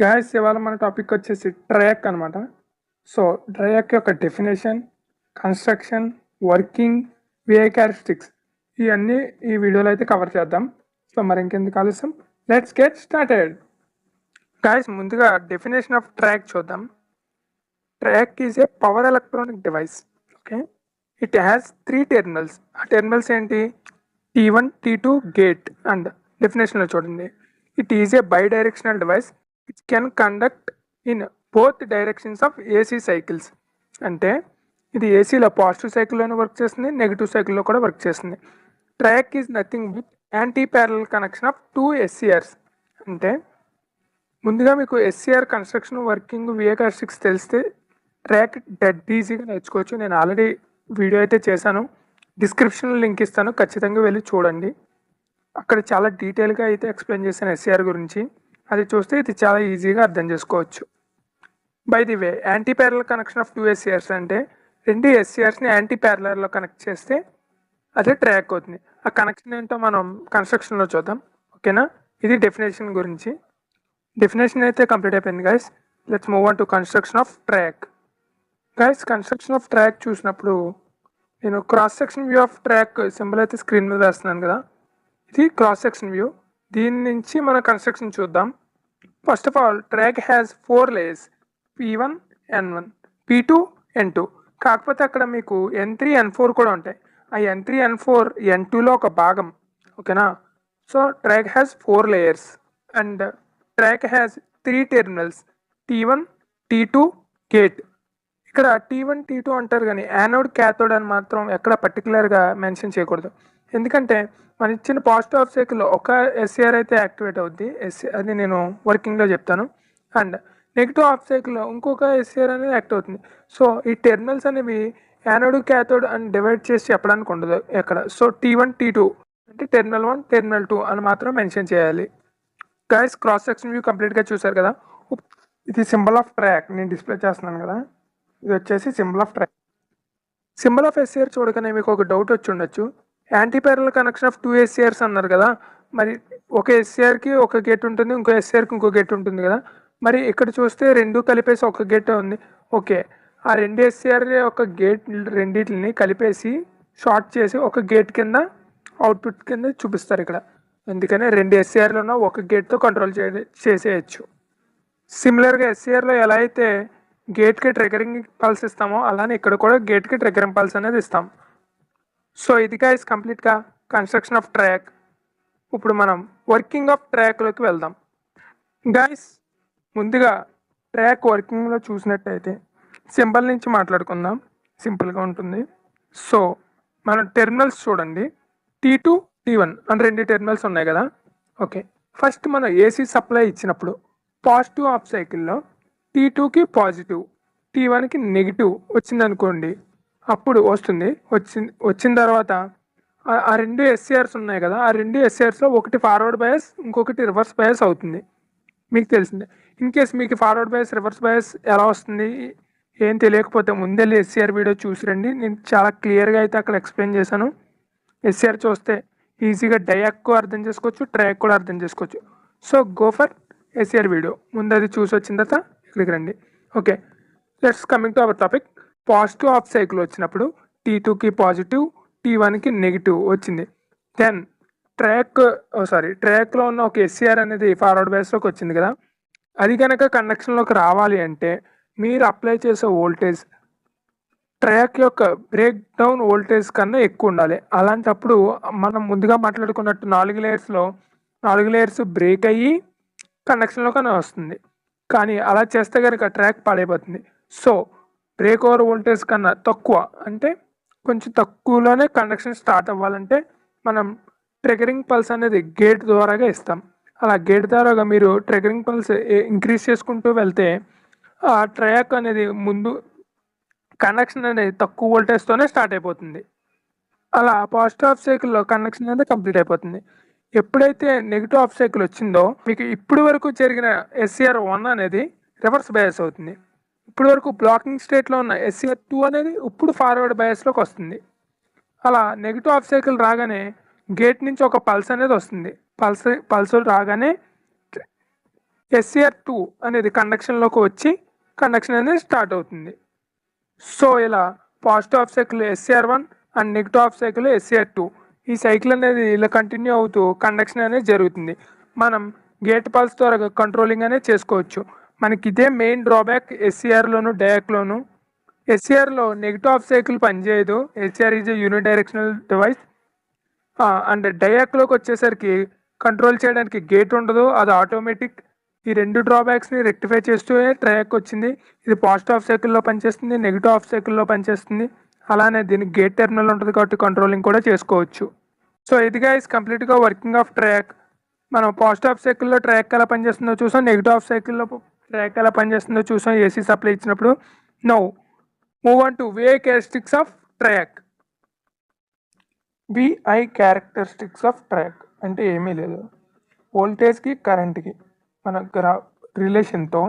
Guys ఇవాళ మన topic వచ్చేసి ట్రయాక్ అనమాట. సో ట్రయాక్ యొక్క definition, construction, working, VI characteristics ఇవన్నీ ఈ వీడియోలో అయితే కవర్ చేద్దాం. సో మరి ఇంకెందుకు ఆలస్యం, లెట్స్ గెట్ స్టార్టెడ్. గాయస్ ముందుగా డెఫినేషన్ ఆఫ్ ట్రయాక్ చూద్దాం. TRIAC is a power electronic device. Okay, it has 3 terminals. ఆ టెర్మినల్స్ ఏంటి? T1 T2 gate. అండ్ డెఫినేషన్లో చూడండి, it is a by directional device which can conduct in both directions of AC cycles. అంటే ఇది ఏసీలో positive సైకిల్లోనే work చేస్తుంది, negative సైకిల్లో కూడా work చేస్తుంది. Track is nothing with anti parallel connection of 2 SCRs. అంటే ముందుగా మీకు SCR construction, working, VA characteristics తెలిస్తే ట్రాక్ డెడ్ ఈజీగా నేర్చుకోవచ్చు. నేను ఆల్రెడీ వీడియో అయితే చేశాను, డిస్క్రిప్షన్లో లింక్ ఇస్తాను, ఖచ్చితంగా వెళ్ళి చూడండి. అక్కడ చాలా డీటెయిల్గా అయితే ఎక్స్ప్లెయిన్ చేశాను SCR గురించి. అది చూస్తే ఇది చాలా ఈజీగా అర్థం చేసుకోవచ్చు. By the way, anti parallel connection of 2 SCRs అంటే 2 SCRస్ని యాంటీ ప్యారలల్లో కనెక్ట్ చేస్తే అదే ట్రాక్ అవుతుంది. ఆ కనెక్షన్ ఏంటో మనం కన్స్ట్రక్షన్లో చూద్దాం. ఓకేనా, ఇది డెఫినేషన్ గురించి. డెఫినేషన్ అయితే కంప్లీట్ అయిపోయింది guys. Let's move on to construction of track. Guys construction of track చూసినప్పుడు నేను cross section view of track symbol అయితే స్క్రీన్ మీద వేస్తున్నాను కదా, ఇది క్రాస్ సెక్షన్ వ్యూ. దీని నుంచి మన కన్స్ట్రక్షన్ చూద్దాం. First of all, track has 4 layers, P1 N1, P2 N2. కాకపోతే అక్కడ మీకు N3 N4 కూడా ఉంటాయి. ఆ N3 N4 N2లో ఒక భాగం. ఓకేనా, so track has 4 layers and track has 3 terminals, T1 T2 gate. ఇక్కడ T1 T2 అంటారు కానీ యానోడ్ క్యాథోడ్ అని మాత్రం ఎక్కడ పర్టికులర్గా మెన్షన్ చేయకూడదు. ఎందుకంటే మన ఇచ్చిన పాజిటివ్ ఆఫ్ సైకిల్లో ఒక SCR అయితే యాక్టివేట్ అవుద్ది, అది నేను వర్కింగ్లో చెప్తాను. అండ్ నెగిటివ్ ఆఫ్ సైకిల్లో ఇంకొక SCR అనేది యాక్ట్ అవుతుంది. సో ఈ టెర్మినల్స్ అనేవి యానోడ్ క్యాథోడ్ అని డివైడ్ చేసి చెప్పడానికి ఉండదు ఎక్కడ. సో T1 T2 అంటే టెర్మినల్ 1 టెర్మినల్ 2 అని మాత్రం మెన్షన్ చేయాలి. గైస్ క్రాస్ సెక్షన్ వ్యూ కంప్లీట్గా చూసారు కదా. ఇది సింబల్ ఆఫ్ ట్రాక్ నేను డిస్ప్లే చేస్తున్నాను కదా, ఇది వచ్చేసి symbol of track. Symbol of SCR చూడగానే మీకు ఒక డౌట్ వచ్చి ఉండొచ్చు, anti parallel connection of 2 SCRs అన్నారు కదా, మరి ఒక SCRకి ఒక గేట్ ఉంటుంది, ఇంకో SCRకి ఇంకో గేట్ ఉంటుంది కదా, మరి ఇక్కడ చూస్తే రెండు కలిపేసి ఒక గేట్ ఉంది. ఓకే, ఆ రెండు SCR ఒక గేట్ రెండింటిని కలిపేసి షార్ట్ చేసి ఒక గేట్ కింద అవుట్పుట్ కింద చూపిస్తారు ఇక్కడ. అందుకనే రెండు SCRలను ఒక గేట్తో కంట్రోల్ చేసేయచ్చు. సిమిలర్గా SCRలో ఎలా అయితే గేట్కి ట్రిగరింగ్ పల్స్ ఇస్తామో అలానే ఇక్కడ కూడా గేట్కి ట్రిగరింగ్ పల్స్ అనేది ఇస్తాం. సో ఇది గైస్ కంప్లీట్గా కన్స్ట్రక్షన్ ఆఫ్ ట్రాక్. ఇప్పుడు మనం వర్కింగ్ ఆఫ్ ట్రాక్లోకి వెళ్దాం. గైస్ ముందుగా ట్రాక్ వర్కింగ్లో చూసినట్టయితే సింబల్ నుంచి మాట్లాడుకుందాం, సింపుల్గా ఉంటుంది. సో మన టెర్మినల్స్ చూడండి, T2 T1 అని 2 టెర్మినల్స్ ఉన్నాయి కదా. ఓకే, ఫస్ట్ మనం AC సప్లై ఇచ్చినప్పుడు పాజిటివ్ ఆఫ్ సైకిల్లో T2కి పాజిటివ్, T1కి నెగిటివ్ వచ్చింది అనుకోండి, అప్పుడు వచ్చిన తర్వాత ఆ రెండు SCRs ఉన్నాయి కదా, ఆ రెండు SCRస్లో ఒకటి ఫార్వర్డ్ బయాస్, ఇంకొకటి రివర్స్ బయాస్ అవుతుంది. మీకు తెలిసిందే. ఇన్ కేస్ మీకు ఫార్వర్డ్ బయాస్, రివర్స్ బయాస్ ఎలా వస్తుంది ఏం తెలియకపోతే ముందే SCR వీడియో చూసి రండి, నేను చాలా క్లియర్గా అయితే అక్కడ ఎక్స్ప్లెయిన్ చేశాను. SCR చూస్తే ఈజీగా డయాక్ అర్థం చేసుకోవచ్చు, ట్రాక్ కూడా అర్థం చేసుకోవచ్చు. So go for SCR video, ముందు అది చూసి వచ్చిన తర్వాత ఇక్కడికి రండి. Okay, let's coming to our topic. Positive of cycle వచ్చినప్పుడు T2కి పాజిటివ్, T1కి నెగిటివ్ వచ్చింది. దెన్ ట్రాక్లో ఉన్న ఒక SCR అనేది ఫార్వర్డ్ బయాస్లోకి వచ్చింది కదా, అది కనుక కండక్షన్లోకి రావాలి అంటే మీరు అప్లై చేసే వోల్టేజ్ ట్రాక్ యొక్క బ్రేక్ డౌన్ వోల్టేజ్ కన్నా ఎక్కువ ఉండాలి. అలాంటప్పుడు మనం ముందుగా మాట్లాడుకున్నట్టు 4 లేయర్స్ బ్రేక్ అయ్యి కండక్షన్లో కన్నా వస్తుంది. కానీ అలా చేస్తే కనుక ట్రాక్ పాడైపోతుంది. సో బ్రేక్ ఓవర్ వోల్టేజ్ కన్నా తక్కువ, అంటే కొంచెం తక్కువలోనే కండక్షన్ స్టార్ట్ అవ్వాలంటే మనం ట్రిగరింగ్ పల్స్ అనేది గేట్ ద్వారాగా ఇస్తాం. అలా గేట్ ద్వారాగా మీరు ట్రిగరింగ్ పల్స్ ఇంక్రీజ్ చేసుకుంటూ వెళ్తే ఆ ట్రాక్ అనేది ముందు కండక్షన్ అనేది తక్కువ వోల్టేజ్తోనే స్టార్ట్ అయిపోతుంది. అలా పాజిటివ్ ఆఫ్ సైకిల్లో కండక్షన్ అనేది కంప్లీట్ అయిపోతుంది. ఎప్పుడైతే నెగిటివ్ ఆఫ్ సైకిల్ వచ్చిందో మీకు ఇప్పుడు వరకు జరిగిన SCR1 అనేది రివర్స్ బయాస్ అవుతుంది. ఇప్పుడు వరకు బ్లాకింగ్ స్టేట్లో ఉన్న SCR2 అనేది ఇప్పుడు ఫార్వర్డ్ బయాస్లోకి వస్తుంది. అలా నెగిటివ్ ఆఫ్ సైకిల్ రాగానే గేట్ నుంచి ఒక పల్స్ అనేది వస్తుంది. పల్స్ రాగానే SCR2 అనేది కండక్షన్లోకి వచ్చి కండక్షన్ అనేది స్టార్ట్ అవుతుంది. సో ఇలా positive half cycle SCR1 and negative half cycle SCR2 ఈ సైకిల్ అనేది ఇలా కంటిన్యూ అవుతూ కండక్షన్ అనేది జరుగుతుంది. మనం గేట్ పల్స్ ద్వారా కంట్రోలింగ్ అనేది చేసుకోవచ్చు. మనకి ఇదే మెయిన్ డ్రాబ్యాక్ SCRలోను డయాక్లోను. SCRలో నెగిటివ్ హాఫ్ సైకిల్ పనిచేయదు. SCR is unit directional device. And డయాక్లోకి వచ్చేసరికి కంట్రోల్ చేయడానికి గేట్ ఉండదు, అది ఆటోమేటిక్. ఈ రెండు డ్రాబ్యాక్స్ని రెక్టిఫై చేస్తూ ట్రయాక్ వచ్చింది. ఇది పాజిటివ్ హాఫ్ సైకిల్లో పనిచేస్తుంది, నెగిటివ్ హాఫ్ సైకిల్లో పనిచేస్తుంది. అలానే దీనికి గేట్ టెర్మినల్ ఉంటుంది కాబట్టి కంట్రోలింగ్ కూడా చేసుకోవచ్చు. సో ఇది గైస్ కంప్లీట్గా వర్కింగ్ ఆఫ్ ట్రయాక్. మనం పాజిటివ్ హాఫ్ సైకిల్లో ట్రయాక్ ఎలా పనిచేస్తుందో చూసాం, నెగిటివ్ హాఫ్ సైకిల్లో ట్రయాక్ ఎలా పనిచేస్తుందో చూసాం AC సప్లై ఇచ్చినప్పుడు. Now move on to VI characteristics of TRIAC. VI characteristics of TRIAC అంటే ఏమీ లేదు, వోల్టేజ్కి కరెంట్కి మన రిలేషన్తో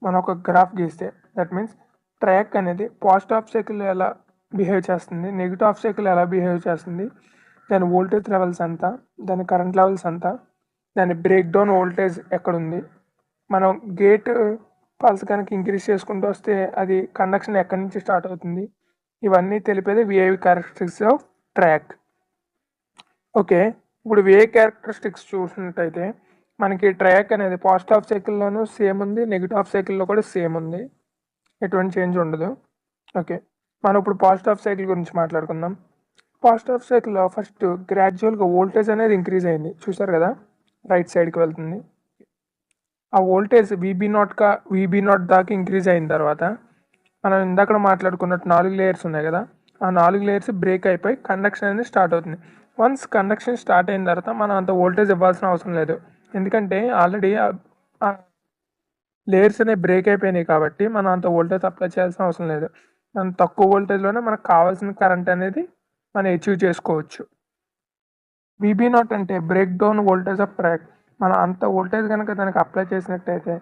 మనం ఒక గ్రాఫ్ గీస్తే దట్ మీన్స్ ట్రయాక్ అనేది పాజిటివ్ హాఫ్ సైకిల్ ఎలా బిహేవ్ చేస్తుంది, నెగిటివ్ హాఫ్ సైకిల్ ఎలా బిహేవ్ చేస్తుంది, దాని వోల్టేజ్ లెవెల్స్ అంతా, దాని కరెంట్ లెవెల్స్ అంతా, దాని బ్రేక్ డౌన్ వోల్టేజ్ ఎక్కడుంది, మనం గేట్ పల్స్ కనుక ఇంక్రీజ్ చేసుకుంటూ వస్తే అది కండక్షన్ ఎక్కడి నుంచి స్టార్ట్ అవుతుంది, ఇవన్నీ తెలిపేది VI characteristics of TRIAC. Okay, ఇప్పుడు VI క్యారెక్టరిస్టిక్స్ చూసినట్టయితే మనకి ట్రయాక్ అనేది పాజిటివ్ హాఫ్ సైకిల్లోనూ సేమ్ ఉంది, నెగిటివ్ హాఫ్ సైకిల్లో కూడా సేమ్ ఉంది, ఎటువంటి చేంజ్ ఉండదు. ఓకే, మనం ఇప్పుడు పాజిటివ్ హాఫ్ సైకిల్ గురించి మాట్లాడుకుందాం. పాజిటివ్ హాఫ్ సైకిల్లో ఫస్ట్ గ్రాడ్యువల్గా వోల్టేజ్ అనేది ఇంక్రీజ్ అయింది, చూసారు కదా, రైట్ సైడ్కి వెళ్తుంది. ఆ వోల్టేజ్ VB0 దాకా ఇంక్రీజ్ అయిన తర్వాత మనం ఇందాక మాట్లాడుకున్నట్టు 4 లేయర్స్ ఉన్నాయి కదా, ఆ 4 లేయర్స్ బ్రేక్ అయిపోయి కండక్షన్ అనేది స్టార్ట్ అవుతుంది. వన్స్ కండక్షన్ స్టార్ట్ అయిన తర్వాత మనం అంత వోల్టేజ్ ఇవ్వాల్సిన అవసరం లేదు, ఎందుకంటే ఆల్రెడీ లేయర్స్ అనేవి బ్రేక్ అయిపోయినాయి కాబట్టి మనం అంత వోల్టేజ్ అప్లై చేయాల్సిన అవసరం లేదు. మనం తక్కువ వోల్టేజ్లోనే మనకు కావాల్సిన కరెంట్ అనేది మనం అచీవ్ చేసుకోవచ్చు. VB0 అంటే break down voltage of TRIAC. మనం అంత వోల్టేజ్ కనుక దానికి అప్లై చేసినట్టయితే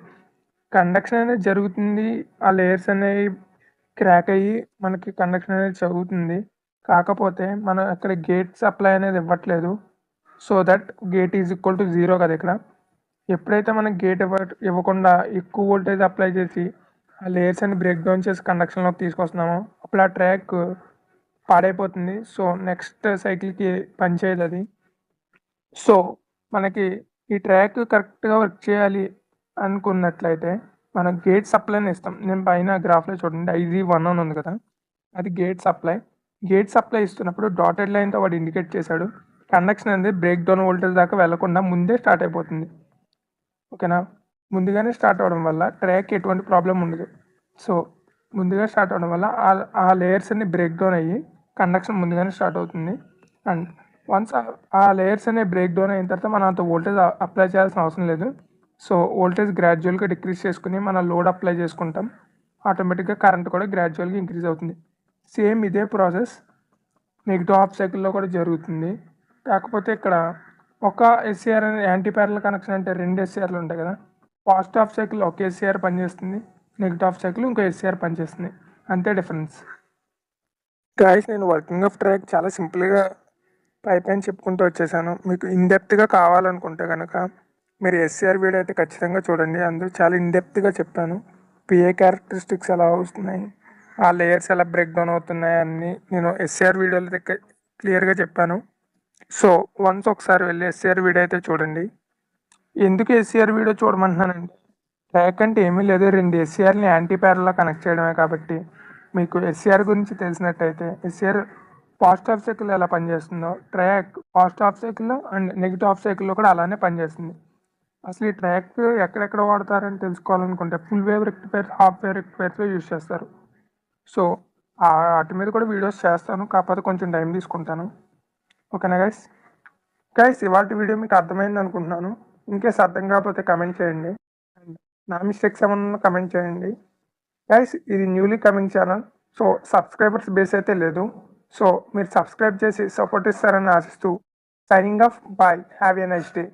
కండక్షన్ అనేది జరుగుతుంది, ఆ లేయర్స్ అనేవి క్రాక్ అయ్యి మనకి కండక్షన్ అనేది జరుగుతుంది. కాకపోతే మనం అక్కడ గేట్ సప్లై అనేది ఇవ్వట్లేదు, so that gate is equal to 0 కదా. ఇక్కడ ఎప్పుడైతే మనం గేట్ ఇవ్వకుండా ఎక్కువ వోల్టేజ్ అప్లై చేసి ఆ లేయర్స్ అని బ్రేక్ డౌన్ చేసి కండక్షన్లోకి తీసుకొస్తున్నామో అప్పుడు ఆ ట్రయాక్ పాడైపోతుంది. సో నెక్స్ట్ సైకిల్కి పనిచేయదు అది. సో మనకి ఈ ట్రయాక్ కరెక్ట్గా వర్క్ చేయాలి అనుకున్నట్లయితే మనం గేట్ సప్లైని ఇస్తాం. నేను పైన గ్రాఫ్లో చూడండి IG1 అని ఉంది కదా, అది గేట్ సప్లై. గేట్ సప్లై ఇస్తున్నప్పుడు డాటెడ్ లైన్తో వాడు ఇండికేట్ చేశాడు, కండక్షన్ అనేది బ్రేక్ డౌన్ వోల్టేజ్ దాకా వెళ్లకుండా ముందే స్టార్ట్ అయిపోతుంది. ఓకేనా, ముందుగానే స్టార్ట్ అవ్వడం వల్ల ట్రయాక్ ఎటువంటి ప్రాబ్లం ఉండదు. సో ముందుగా స్టార్ట్ అవ్వడం వల్ల ఆ లేయర్స్ అన్ని బ్రేక్ డౌన్ అయ్యి కండక్షన్ ముందుగానే స్టార్ట్ అవుతుంది. అండ్ వన్స్ ఆ లేయర్స్ అనే బ్రేక్ డౌన్ అయిన తర్వాత మనం అంత వోల్టేజ్ అప్లై చేయాల్సిన అవసరం లేదు. సో వోల్టేజ్ గ్రాడ్యువల్గా డిక్రీజ్ చేసుకుని మన లోడ్ అప్లై చేసుకుంటాం, ఆటోమేటిక్గా కరెంట్ కూడా గ్రాడ్యువల్గా ఇంక్రీజ్ అవుతుంది. సేమ్ ఇదే ప్రాసెస్ నెగిటివ్ హాఫ్ సైకిల్లో కూడా జరుగుతుంది. కాకపోతే ఇక్కడ ఒక SCR అనే యాంటీ ప్యారలల్ కనెక్షన్ అంటే 2 SCRలు ఉంటాయి కదా, పాజిటివ్ హాఫ్ సైకిల్ ఒక SCR పనిచేస్తుంది, నెగిటివ్ హాఫ్ సైకిల్ ఇంకో SCR పనిచేస్తుంది, అంతే డిఫరెన్స్. గాయస్, నేను వర్కింగ్ ఆఫ్ ట్రయాక్ చాలా సింపుల్గా పైన చెప్పుకుంటూ వచ్చేసాను. మీకు ఇన్డెప్త్గా కావాలనుకుంటే కనుక మీరు SCR వీడియో అయితే ఖచ్చితంగా చూడండి, అందులో చాలా ఇన్డెప్త్గా చెప్పాను. PI క్యారెక్టరిస్టిక్స్ ఎలా వస్తున్నాయి, ఆ లేయర్స్ ఎలా బ్రేక్ డౌన్ అవుతున్నాయి అన్నీ నేను SCR వీడియోలో దగ్గర క్లియర్గా చెప్పాను. సో వన్స్ ఒకసారి వెళ్ళి SCR వీడియో అయితే చూడండి. ఎందుకు SCR వీడియో చూడమంటున్నానంటే ట్రయాక్ అంటే ఏమీ లేదు, 2 SCRని యాంటీ ప్యారల్లో కనెక్ట్ చేయడమే. కాబట్టి మీకు SCR గురించి తెలిసినట్టయితే SCR పాజిటివ్ హాఫ్ సైకిల్ ఎలా పనిచేస్తుందో ట్రయాక్ పాజిటివ్ హాఫ్ సైకిల్లో అండ్ నెగిటివ్ హాఫ్ సైకిల్లో కూడా అలానే పనిచేస్తుంది. అసలు ఈ ట్రయాక్ ఎక్కడెక్కడ వాడతారని తెలుసుకోవాలనుకుంటే full wave rectifiers, half wave రెక్టిఫైర్స్లో యూజ్ చేస్తారు. సో వాటి మీద కూడా వీడియోస్ చేస్తాను, కాకపోతే కొంచెం టైం తీసుకుంటాను. ఓకేనా గైస్ ఇవాళ వీడియో మీకు అర్థమైంది అనుకుంటున్నాను. ఇన్కేస్ అర్థం కాకపోతే కమెంట్ చేయండి, అండ్ నా మిస్టేక్స్ ఏమన్నా కమెంట్ చేయండి. గైస్ ఇది newly coming channel, so subscribers base అయితే లేదు. సో మీరు సబ్స్క్రైబ్ చేసి సపోర్ట్ ఇస్తారని ఆశిస్తూ signing off, bye, have a nice day.